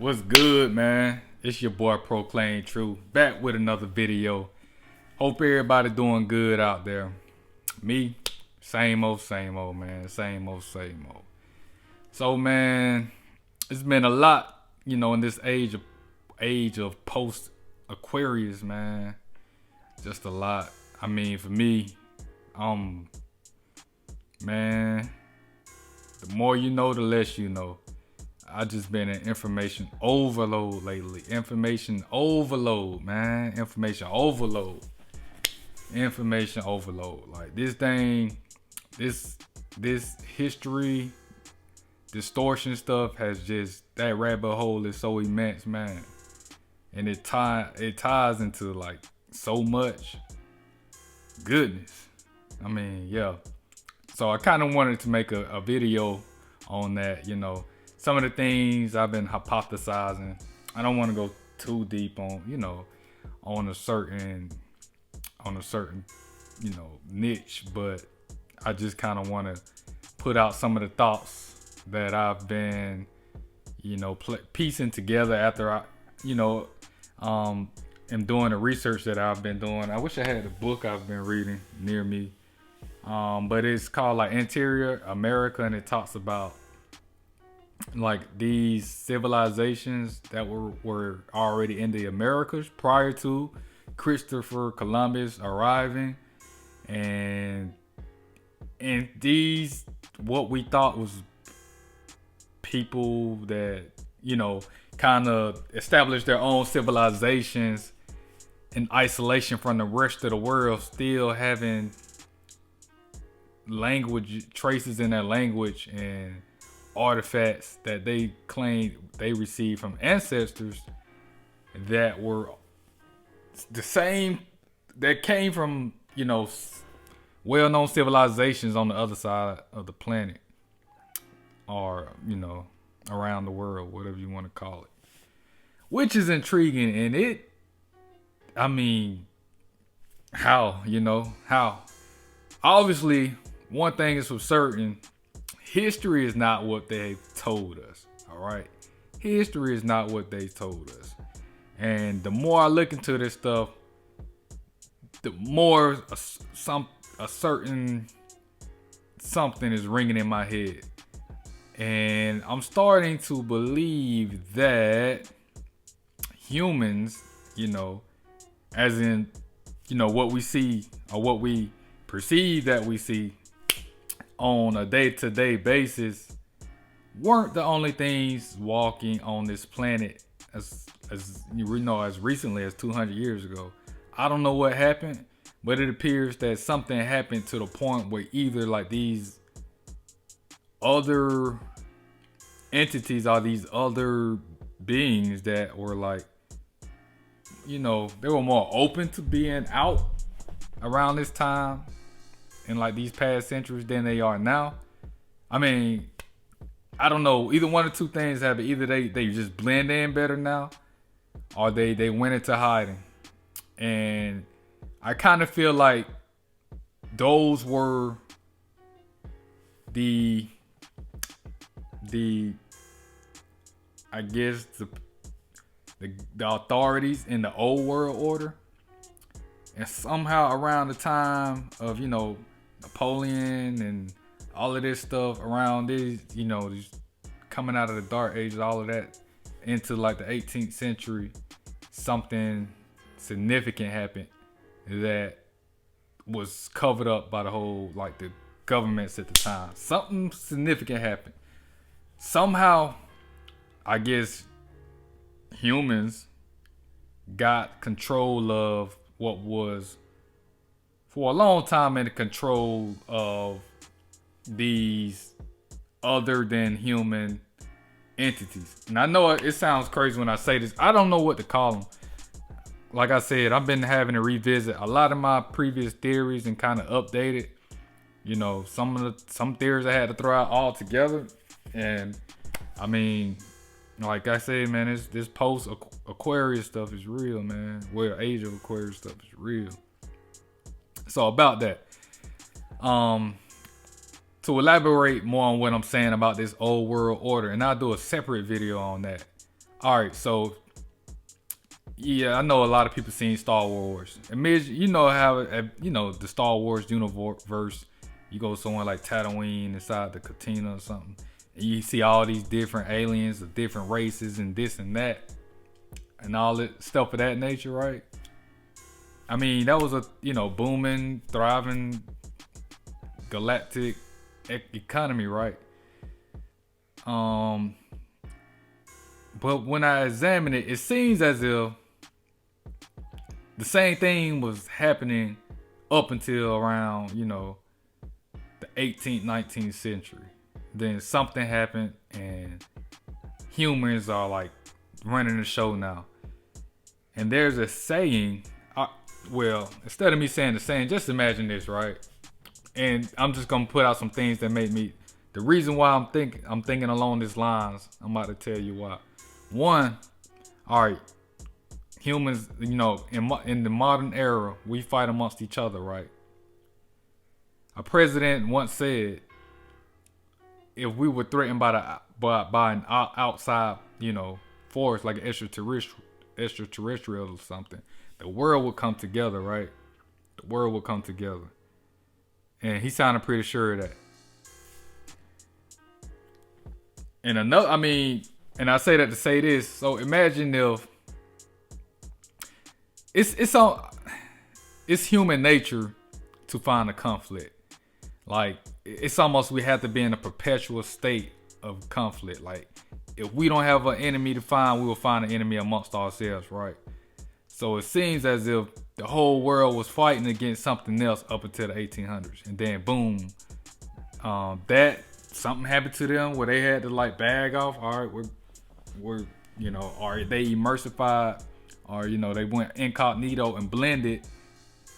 What's good, man? It's your boy Proclaim True, back with another video. Hope everybody doing good out there. Me, same old, man. Same old. So, man, it's been a lot, in this age of post Aquarius, man. Just a lot. I mean, for me, man, the more you know, the less you know. I just been in information overload lately. Information overload, man. Information overload. Like this thing, this history distortion stuff has just, that rabbit hole is so immense, man. And it ties into like so much goodness. I mean, yeah. So I kind of wanted to make a video on that, some of the things I've been hypothesizing. I don't want to go too deep on, on a certain, niche, but I just kind of want to put out some of the thoughts that I've been, piecing together after I, am doing the research that I've been doing. I wish I had the book I've been reading near me. But it's called like Interior America, and it talks about like these civilizations that were already in the Americas prior to Christopher Columbus arriving, and these, what we thought was people that kind of established their own civilizations in isolation from the rest of the world, still having language traces in their language and artifacts that they claim they received from ancestors that were the same, that came from well-known civilizations on the other side of the planet, or around the world, whatever you want to call it, which is intriguing. And how obviously one thing is for certain: history is not what they told us. All right, history is not what they told us. And the more I look into this stuff, the more a certain something is ringing in my head, and I'm starting to believe that humans, as in, what we see or what we perceive that we see on a day-to-day basis, weren't the only things walking on this planet as recently as 200 years ago. I don't know what happened, but it appears that something happened to the point where either like these other entities or these other beings that were like, they were more open to being out around this time in like these past centuries than they are now. I mean, I don't know. Either one or two things happen. Either they just blend in better now, or they went into hiding. And I kind of feel like those were the I guess the authorities in the old world order. And somehow around the time of, Napoleon and all of this stuff around these, these coming out of the dark ages, all of that into like the 18th century, something significant happened that was covered up by the whole, like the governments at the time. Something significant happened. Somehow, I guess humans got control of what was for a long time in the control of these other than human entities. And I know it sounds crazy when I say this. I don't know what to call them. Like I said, I've been having to revisit a lot of my previous theories and kind of update it. Some theories I had to throw out altogether. And I mean, like I said, man, this post Aquarius stuff is real, man. Well, Age of Aquarius stuff is real. So about that, to elaborate more on what I'm saying about this old world order, and I'll do a separate video on that. All right, so yeah, I know a lot of people seen Star Wars. Imagine, you know how the Star Wars universe. You go somewhere like Tatooine inside the Katina or something, and you see all these different aliens of different races and this and that, and all that stuff of that nature, right? I mean, that was a booming, thriving galactic economy, right? But when I examine it, it seems as if the same thing was happening up until around, the 18th, 19th century. Then something happened and humans are like running the show now. And there's a saying, well, instead of me saying the saying, just imagine this, right? And I'm just gonna put out some things that make me. The reason why I'm thinking along these lines. I'm about to tell you why. One, all right, humans, in the modern era, we fight amongst each other, right? A president once said, if we were threatened by an outside, force like an extraterrestrial or something, the world would come together, right? The world would come together. And he sounded pretty sure of that. And and I say that to say this. So imagine if it's human nature to find a conflict. Like, it's almost we have to be in a perpetual state of conflict. Like, if we don't have an enemy to find, we will find an enemy amongst ourselves, right? So it seems as if the whole world was fighting against something else up until the 1800s, and then boom, that something happened to them where they had to like bag off. All right, we're or they emulsified, or they went incognito and blended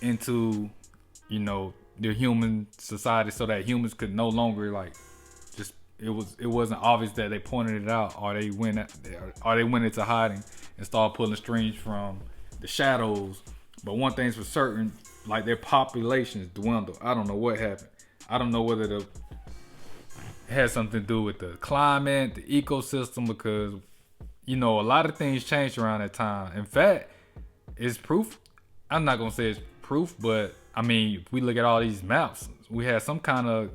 into the human society, so that humans could no longer like just it wasn't obvious that they pointed it out, or they went into hiding and started pulling strings from the shadows. But one thing's for certain, like, their populations dwindled. I don't know what happened. I don't know whether it had something to do with the climate, the ecosystem, because a lot of things changed around that time. In fact, it's proof. I'm not gonna say it's proof, but I mean, if we look at all these maps, we had some kind of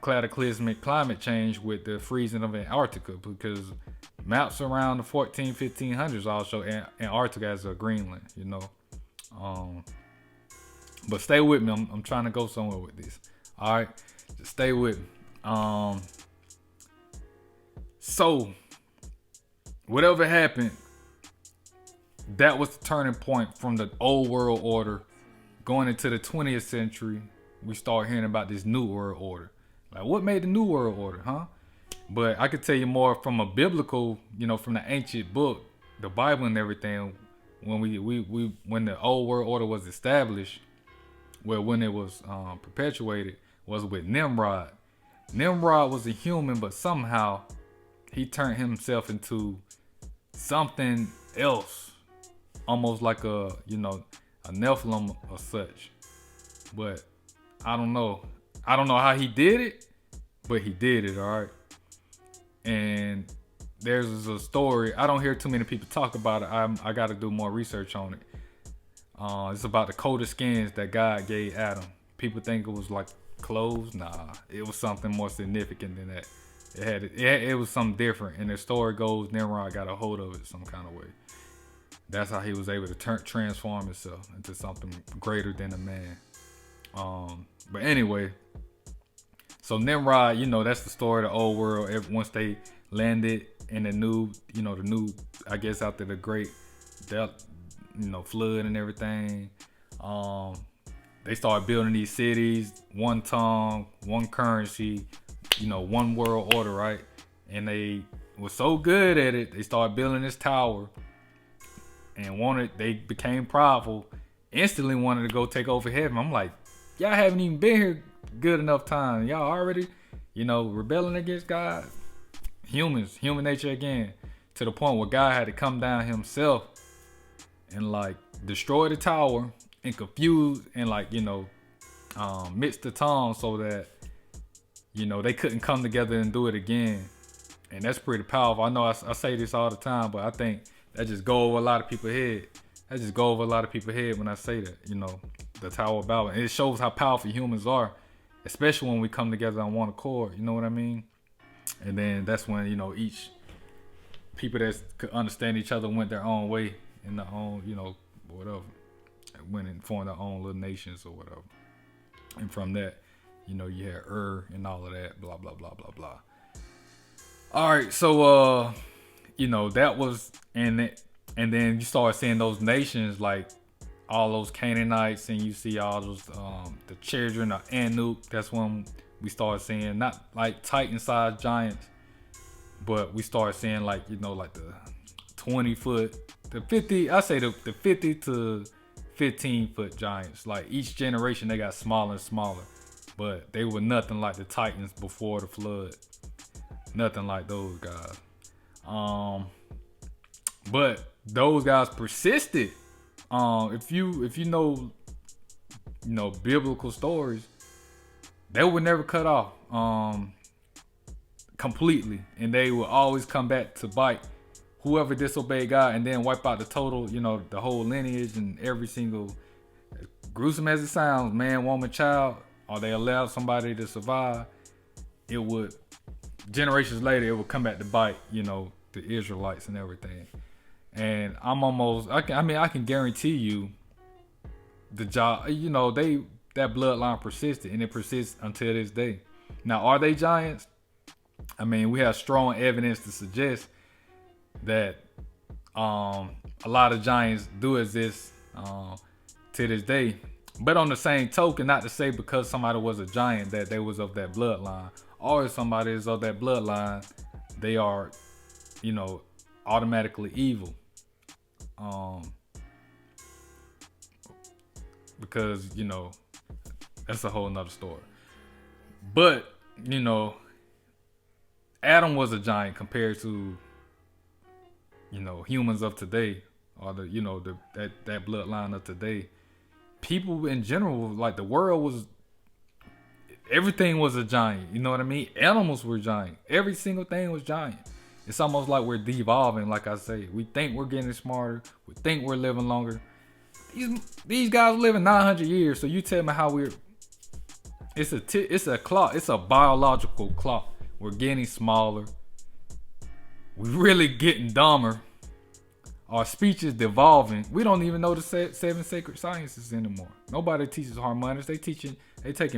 cataclysmic climate change with the freezing of Antarctica, because maps around the 1500s all show Antarctica as a Greenland, But stay with me. I'm trying to go somewhere with this. All right, just stay with me. So whatever happened, that was the turning point from the old world order going into the 20th century. We start hearing about this new world order. Like, what made the new world order, huh? But I could tell you more from a biblical, from the ancient book, the Bible and everything. When when the old world order was established, when it was perpetuated, was with Nimrod. Nimrod was a human, but somehow he turned himself into something else, almost like a Nephilim or such. But I don't know how he did it, but he did it, all right. And there's a story. I don't hear too many people talk about it. I got to do more research on it. It's about the coat of skins that God gave Adam. People think it was like clothes. Nah, it was something more significant than that. It was something different. And the story goes, Nimrod got a hold of it some kind of way. That's how he was able to transform himself into something greater than a man. But anyway, so Nimrod, that's the story of the old world. Once they landed in the new, I guess after the great, flood and everything, they started building these cities, one tongue, one currency, one world order, right? And they were so good at it, they started building this tower, and they became prideful, instantly wanted to go take over heaven. I'm like, y'all haven't even been here good enough time. Y'all already, rebelling against God. Human nature again, to the point where God had to come down himself and like destroy the tower and confuse and mix the tongue so that they couldn't come together and do it again. And that's pretty powerful. I know I say this all the time, but I think that just go over a lot of people's head. That just go over a lot of people's head when I say that, the Tower of Babel. And it shows how powerful humans are, especially when we come together on one accord. You know what I mean? And then that's when, each people that could understand each other went their own way in their own, whatever. Went and formed their own little nations or whatever. And from that, you had and all of that, blah, blah, blah, blah, blah. All right, so that was and then you start seeing those nations like all those Canaanites, and you see all those the children of Anak. That's when we start seeing not like Titan-sized giants, but we start seeing like like the 20-foot, the 50. I say the 50 to 15-foot giants. Like each generation, they got smaller and smaller, but they were nothing like the Titans before the flood. Nothing like those guys. But those guys persisted. If you know biblical stories, they would never cut off completely, and they will always come back to bite whoever disobeyed God, and then wipe out the total, the whole lineage and every single, gruesome as it sounds, man, woman, child, or they allowed somebody to survive, it would, generations later, it would come back to bite, the Israelites and everything. And I can guarantee you the job, that bloodline persisted, and it persists until this day. Now, are they giants? I mean, we have strong evidence to suggest that a lot of giants do exist to this day. But on the same token, not to say because somebody was a giant that they was of that bloodline, or if somebody is of that bloodline, they are, automatically evil. Because, that's a whole nother story. But, Adam was a giant compared to, humans of today, or that bloodline of today. People in general, like the world was, everything was a giant. You know what I mean? Animals were giant. Every single thing was giant. It's almost like we're devolving. Like I say, we think we're getting smarter. We think we're living longer. These guys living 900 years. So you tell me how we're. It's a clock. It's a biological clock. We're getting smaller. We're really getting dumber. Our speech is devolving. We don't even know the 7 sacred sciences anymore. Nobody teaches harmonics. They taking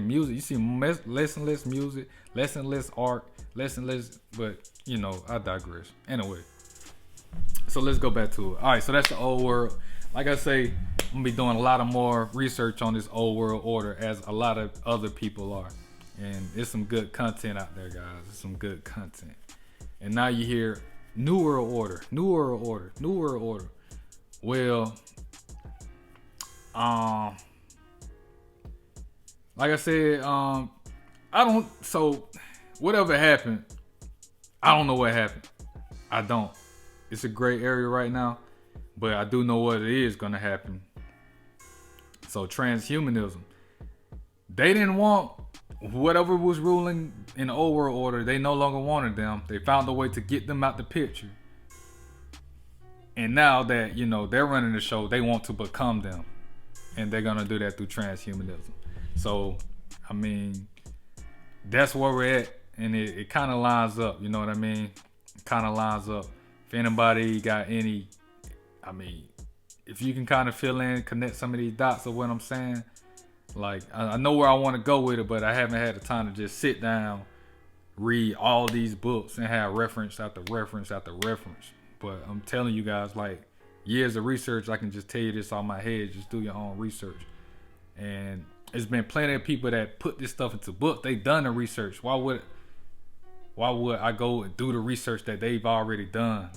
music. You see less and less music, less and less art, less and less. But I digress. Anyway, so let's go back to it. All right, so that's the old world. Like I say, I'm gonna be doing a lot of more research on this old world order, as a lot of other people are, and there's some good content out there, guys. There's some good content. And now you hear New World Order, New World Order, New World Order. Well, like I said, so whatever happened, I don't know what happened. I don't. It's a gray area right now, but I do know what it is gonna happen. So transhumanism, they didn't want whatever was ruling in the old world order. They no longer wanted them. They found a way to get them out the picture. And now that, they're running the show, they want to become them. And they're going to do that through transhumanism. So, I mean, that's where we're at. And it kind of lines up. You know what I mean? It kind of lines up. If anybody got any, if you can kind of fill in, connect some of these dots of what I'm saying. Like, I know where I want to go with it, but I haven't had the time to just sit down, read all these books, and have reference after reference after reference. But I'm telling you guys, like, years of research, I can just tell you this on my head. Just do your own research. And there's been plenty of people that put this stuff into books. They've done the research. Why would I go and do the research that they've already done?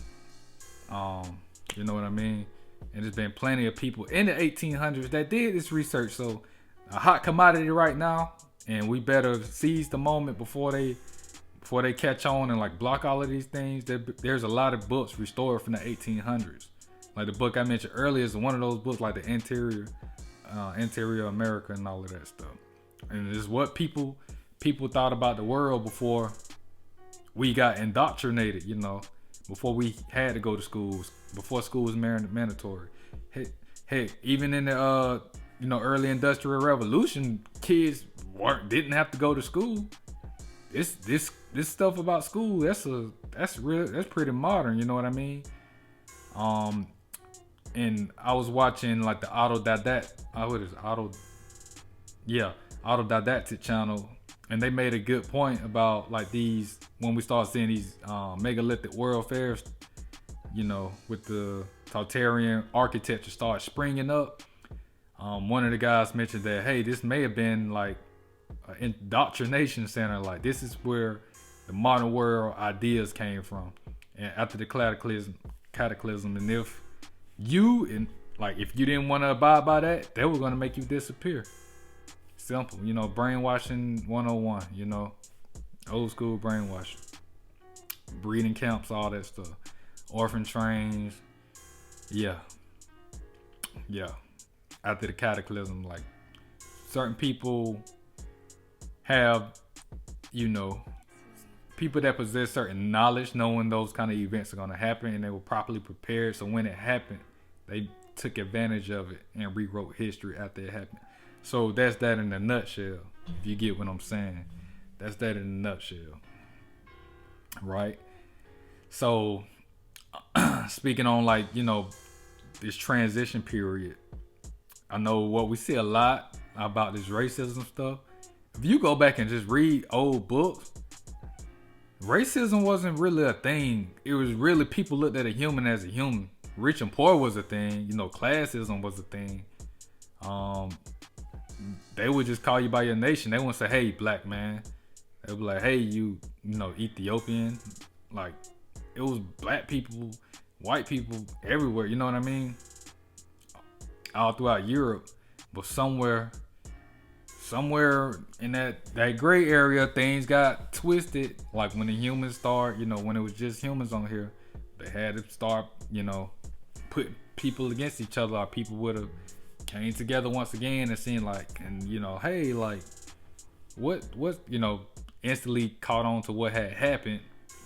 You know what I mean? And there's been plenty of people in the 1800s that did this research. So, a hot commodity right now, and we better seize the moment before they catch on and like block all of these things. There's a lot of books restored from the 1800s. Like the book I mentioned earlier is one of those books, like the Interior America and all of that stuff. And it's what people thought about the world before we got indoctrinated, you know, before we had to go to schools, before school was mandatory. Heck, even in the early industrial revolution, kids didn't have to go to school. This stuff about school, that's pretty modern, you know what I mean? And I was watching like the autodidactic channel, and they made a good point about like these, when we start seeing these megalithic world fairs, you know, with the totalitarian architecture start springing up. One of the guys mentioned that, hey, this may have been like an indoctrination center. Like, this is where the modern world ideas came from. And after the cataclysm, and if you didn't want to abide by that, they were going to make you disappear. Simple, you know, brainwashing 101, you know, old school brainwashing, breeding camps, all that stuff, orphan trains. Yeah. After the cataclysm, like, certain people have, you know, people that possess certain knowledge, knowing those kind of events are going to happen, and they were properly prepared. So when it happened, they took advantage of it and rewrote history after it happened. So that's that in a nutshell, if you get what I'm saying. That's that in a nutshell. Right? So, speaking on, like, you know, this transition period, I know what we see a lot about this racism stuff. If you go back and just read old books, racism wasn't really a thing. It was really, people looked at a human as a human. Rich and poor was a thing. You know, classism was a thing. They would just call you by your nation. They wouldn't say, hey, black man. They would be like, hey, you know, Ethiopian. Like, it was black people, white people everywhere. You know what I mean? All throughout Europe. But somewhere in that gray area, things got twisted. Like when the humans start, you know, when it was just humans on here, they had to start, you know, putting people against each other. Or people would have came together once again and seen, like, and, you know, hey, like, what, you know, instantly caught on to what had happened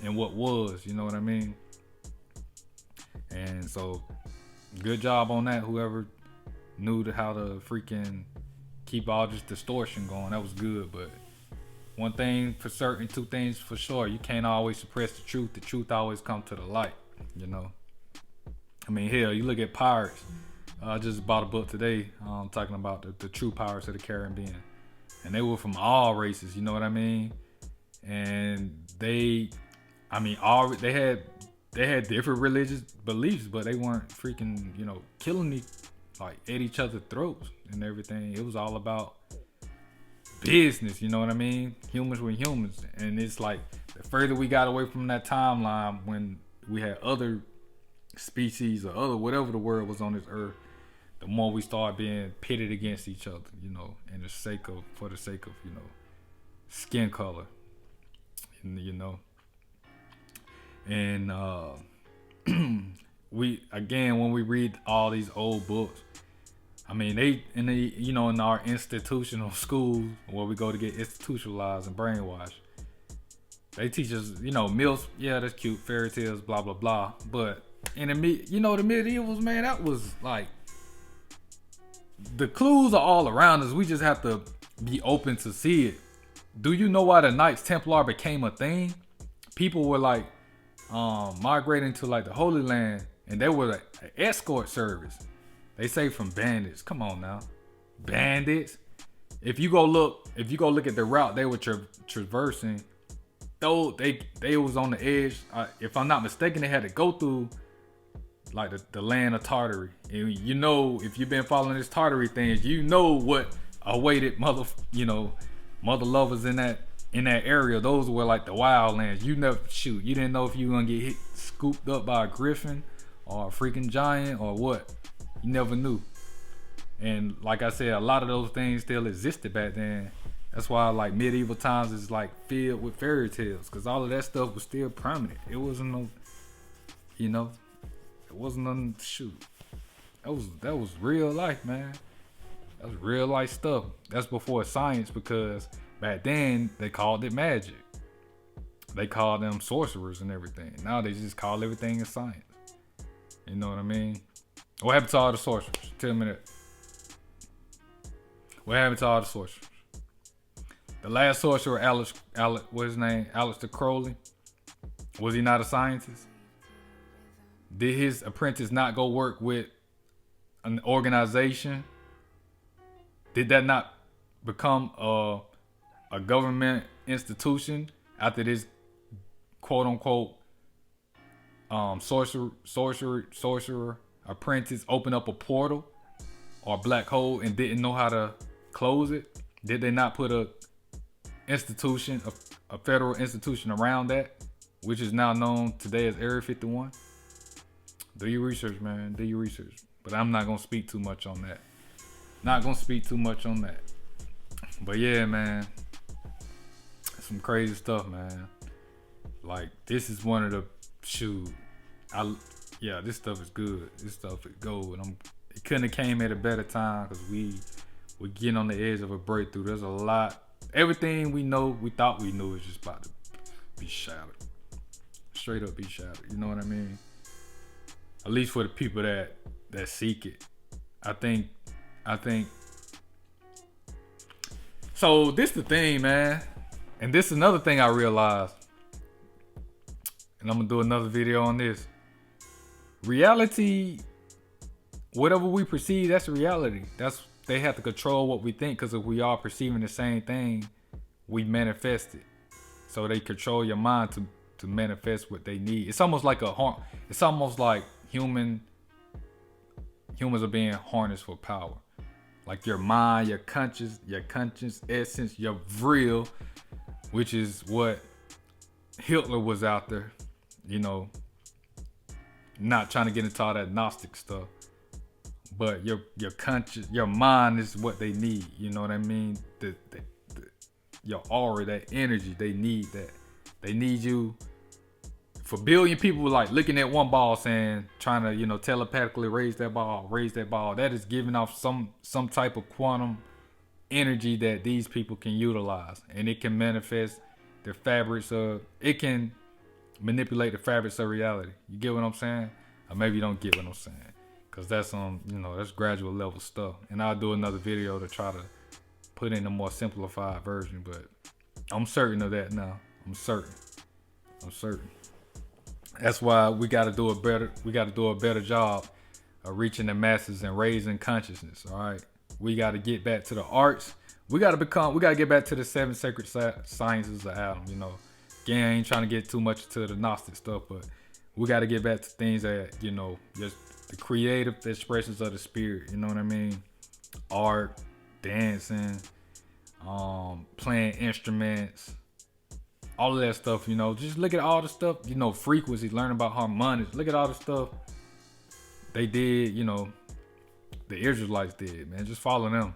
and what was, you know what I mean? And so, good job on that, whoever knew how to freaking keep all this distortion going. That was good. But one thing for certain, two things for sure, you can't always suppress the truth. The truth always comes to the light, you know? I mean, hell, you look at pirates. I just bought a book today talking about the true pirates of the Caribbean. And they were from all races, you know what I mean? And they had different religious beliefs, but they weren't freaking, you know, killing like at each other's throats and everything. It was all about business, you know what I mean? Humans were humans. And it's like, the further we got away from that timeline, when we had other species or other whatever the word was on this earth, the more we start being pitted against each other, you know, for the sake of, you know, skin color, you know. And when we read all these old books, I mean, in our institutional schools where we go to get institutionalized and brainwashed, they teach us, you know, myths. Yeah, that's cute, fairy tales, blah blah blah. But in the medievals, man, that was like, the clues are all around us. We just have to be open to see it. Do you know why the Knights Templar became a thing? People were like migrating to like the Holy Land, and they were like an escort service. They say from bandits. Come on now, bandits. If you go look at the route they were traversing, though they was on the edge. If I'm not mistaken, they had to go through like the land of Tartary. And you know, if you've been following this Tartary thing, you know what awaited mother lovers in that area. Those were like the wild lands. You didn't know if you were gonna get scooped up by a griffin or a freaking giant or what. You never knew. And like I said, a lot of those things still existed back then. That's why like medieval times is like filled with fairy tales, because all of that stuff was still permanent. It wasn't no, you know, it wasn't none, shoot. That was real life, man. That was real life stuff. That's before science, because back then they called it magic. they call them sorcerers and everything. Now they just call everything in science. You know what I mean? What happened to all the sorcerers? Tell me that. What happened to all the sorcerers? The last sorcerer, what's his name? Aleister Crowley. Was he not a scientist? Did his apprentice not go work with an organization? Did that not become a government institution after this quote unquote sorcerer apprentice opened up a portal or a black hole and didn't know how to close it? Did they not put a institution, a federal institution around that, which is now known today as Area 51? Do your research, man. Do your research. But I'm not gonna speak too much on that. Not gonna speak too much on that. But yeah, man, some crazy stuff, man. Like, this is one of the this stuff is good. This stuff is gold. It couldn't have came at a better time because we're getting on the edge of a breakthrough. There's a lot. Everything we thought we knew is just about to be shattered. Straight up be shattered. You know what I mean? At least for the people that seek it. I think so this the thing, man. And this is another thing I realized. And I'm gonna do another video on this. Reality, whatever we perceive, that's reality. They have to control what we think, because if we are perceiving the same thing, we manifest it. So they control your mind to manifest what they need. It's almost like humans are being harnessed for power. Like your mind, your conscious essence, your real, which is what Hitler was out there, you know, not trying to get into all that Gnostic stuff. But your conscious, your mind is what they need. You know what I mean? Your aura, that energy, they need that. They need you. For billion people like looking at one ball saying, trying to, you know, telepathically raise that ball. That is giving off some type of quantum energy that these people can utilize. And it can manifest the fabrics of, it can manipulate the fabrics of reality. You get what I'm saying? Or maybe you don't get what I'm saying. Because that's that's gradual level stuff. And I'll do another video to try to put in a more simplified version. But I'm certain of that now. I'm certain. That's why we got to do a better job of reaching the masses and raising consciousness. All right, we got to get back to the arts. We got to get back to the 7 sacred sciences of Adam. You know, again, I ain't trying to get too much into the Gnostic stuff, but we got to get back to things that, you know, just the creative expressions of the spirit. You know what I mean? Art, dancing, playing instruments. All of that stuff, you know, just look at all the stuff, you know, frequencies, learn about harmonics. Look at all the stuff they did, you know, the Israelites did, man. Just follow them.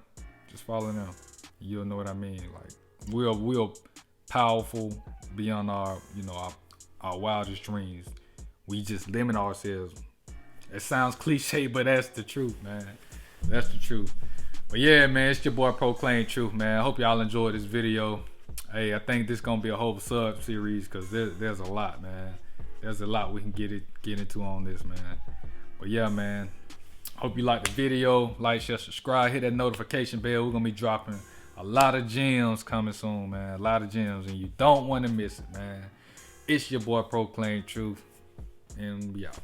You'll know what I mean. Like, we're powerful beyond our, you know, our wildest dreams. We just limit ourselves. It sounds cliche, but that's the truth, man. That's the truth. But yeah, man, it's your boy Proclaim Truth, man. I hope y'all enjoyed this video. Hey, I think this is gonna be a whole sub series because there's a lot, man. There's a lot we can get into on this, man. But yeah, man. Hope you liked the video. Like, share, subscribe, hit that notification bell. We're gonna be dropping a lot of gems coming soon, man. A lot of gems, and you don't want to miss it, man. It's your boy Proclaim Truth, and we out.